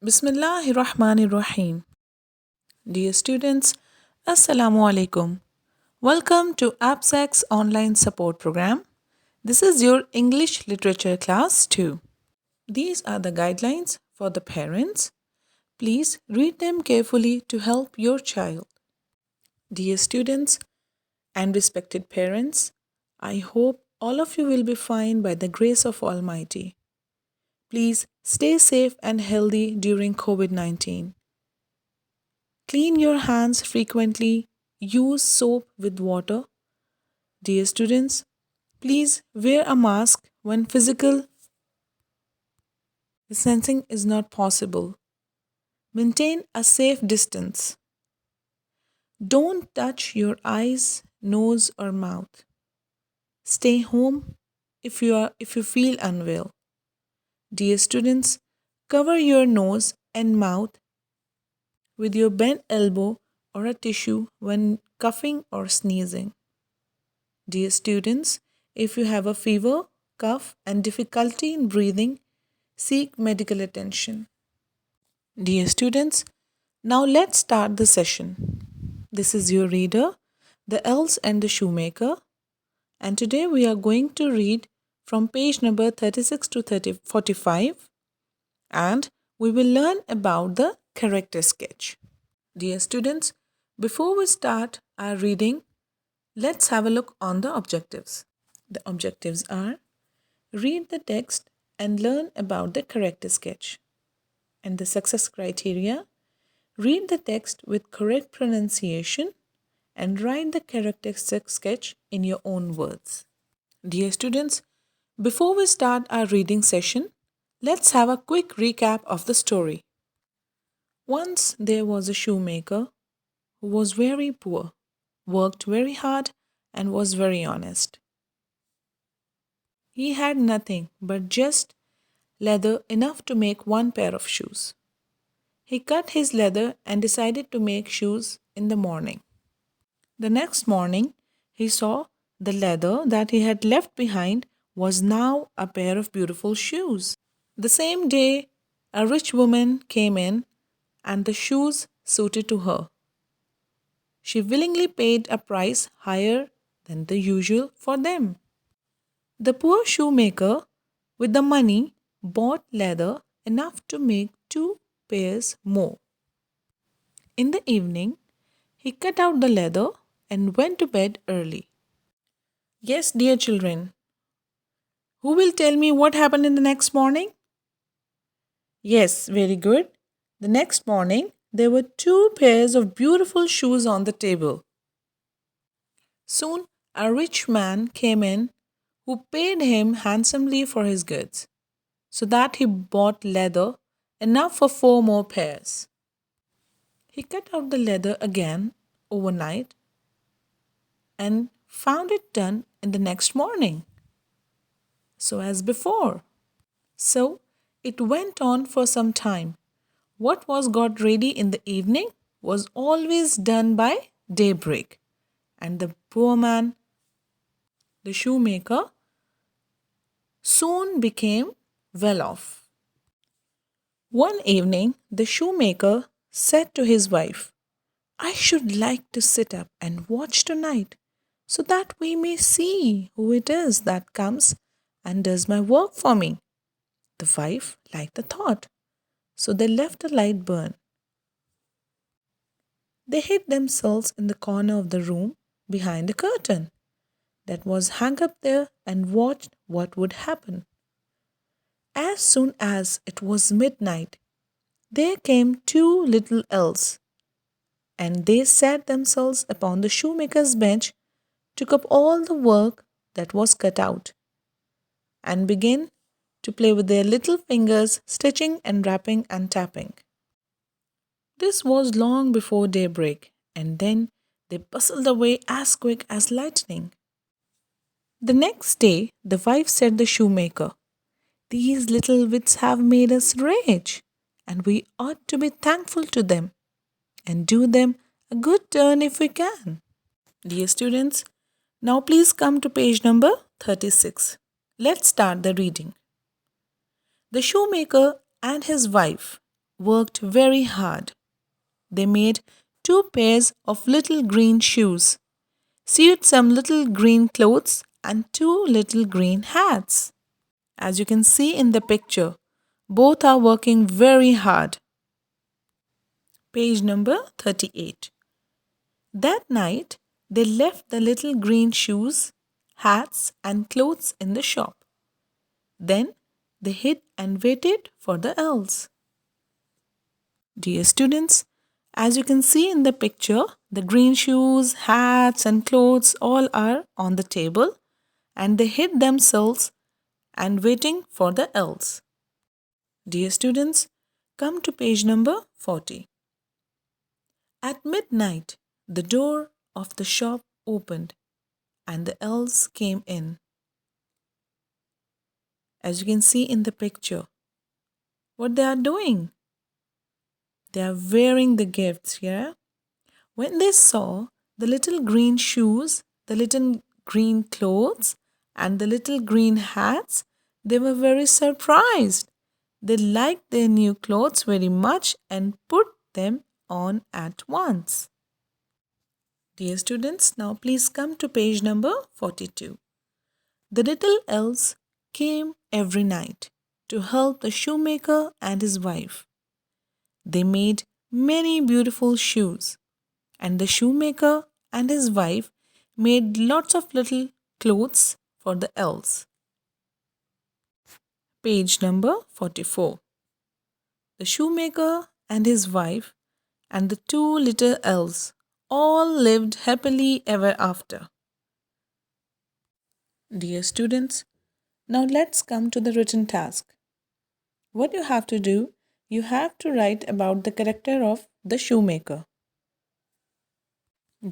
Bismillahirrahmanirrahim. Dear students, Assalamu alaikum. Welcome to APS online support program. This is your English literature class 2. These are the guidelines for the parents. Please read them carefully to help your child. Dear students and respected parents, I hope all of you will be fine by the grace of Almighty. Please stay safe and healthy during COVID-19. Clean your hands frequently. Use soap with water. Dear students, please wear a mask when physical distancing is not possible. Maintain a safe distance. Don't touch your eyes, nose, or mouth. Stay home if you feel unwell. Dear students, cover your nose and mouth with your bent elbow or a tissue when coughing or sneezing. Dear students, if you have a fever, cough, and difficulty in breathing, seek medical attention. Dear students, now let's start the session. This is your reader, The Elves and the Shoemaker, and today we are going to read from page number 36 to 45, and we will learn about the character sketch. Dear students, before we start our reading, let's have a look on the objectives. The objectives are: read the text and learn about the character sketch. And the success criteria: read the text with correct pronunciation and write the character sketch in your own words. Dear students, before we start our reading session, let's have a quick recap of the story. Once there was a shoemaker who was very poor, worked very hard, and was very honest. He had nothing but just leather enough to make one pair of shoes. He cut his leather and decided to make shoes in the morning. The next morning, he saw the leather that he had left behind was now a pair of beautiful shoes. The same day, a rich woman came in and the shoes suited to her. She willingly paid a price higher than the usual for them. The poor shoemaker, with the money, bought leather enough to make 2 pairs more. In the evening, he cut out the leather and went to bed early. Yes, dear children, who will tell me what happened in the next morning? Yes, very good. The next morning, there were 2 pairs of beautiful shoes on the table. Soon, a rich man came in who paid him handsomely for his goods, so that he bought leather enough for 4 more pairs. He cut out the leather again overnight and found it done in the next morning, so as before. So it went on for some time. What was got ready in the evening was always done by daybreak, and the poor man, the shoemaker, soon became well off. One evening, the shoemaker said to his wife, "I should like to sit up and watch tonight, so that we may see who it is that comes and does my work for me." The wife liked the thought, so they left the light burn. They hid themselves in the corner of the room behind a curtain that was hung up there and watched what would happen. As soon as it was midnight, there came 2 little elves, and they sat themselves upon the shoemaker's bench, took up all the work that was cut out, and began to play with their little fingers, stitching and wrapping and tapping. This was long before daybreak, and then they bustled away as quick as lightning. The next day, the wife said to the shoemaker, "These little wits have made us rich, and we ought to be thankful to them and do them a good turn if we can." Dear students, now please come to page number 36. Let's start the reading. The shoemaker and his wife worked very hard. They made two pairs of little green shoes, sewed some little green clothes, and two little green hats. As you can see in the picture, both are working very hard. Page number 38. That night, they left the little green shoes, hats, and clothes in the shop. Then they hid and waited for the elves. Dear students, as you can see in the picture, the green shoes, hats, and clothes all are on the table and they hid themselves and waiting for the elves. Dear students, come to page number 40. At midnight, the door of the shop opened and the elves came in. As you can see in the picture, what they are doing? They are wearing the gifts here. When they saw the little green shoes, the little green clothes, and the little green hats, they were very surprised. They liked their new clothes very much and put them on at once. Dear students, now please come to page number 42. The little elves came every night to help the shoemaker and his wife. They made many beautiful shoes, and the shoemaker and his wife made lots of little clothes for the elves. Page number 44. The shoemaker and his wife and the two little elves all lived happily ever after. Dear students, now let's come to the written task. What you have to do, you have to write about the character of the shoemaker.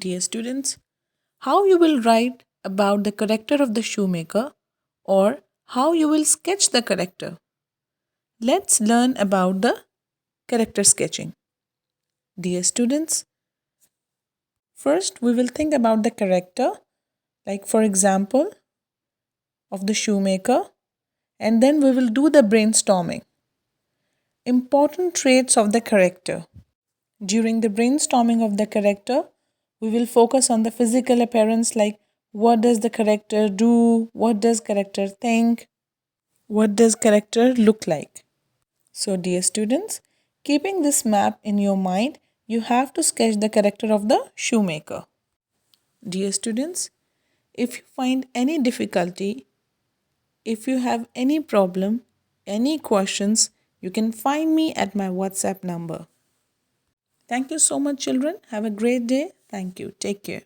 Dear students, how you will write about the character of the shoemaker or how you will sketch the character. Let's learn about the character sketching. Dear students, first we will think about the character, like for example, of the shoemaker, and then we will do the brainstorming. Important traits of the character. During the brainstorming of the character, we will focus on the physical appearance like what does the character do, what does character think, what does character look like. So dear students, keeping this map in your mind, you have to sketch the character of the shoemaker. Dear students, if you find any difficulty, if you have any problem, any questions, you can find me at my WhatsApp number. Thank you so much, children. Have a great day. Thank you. Take care.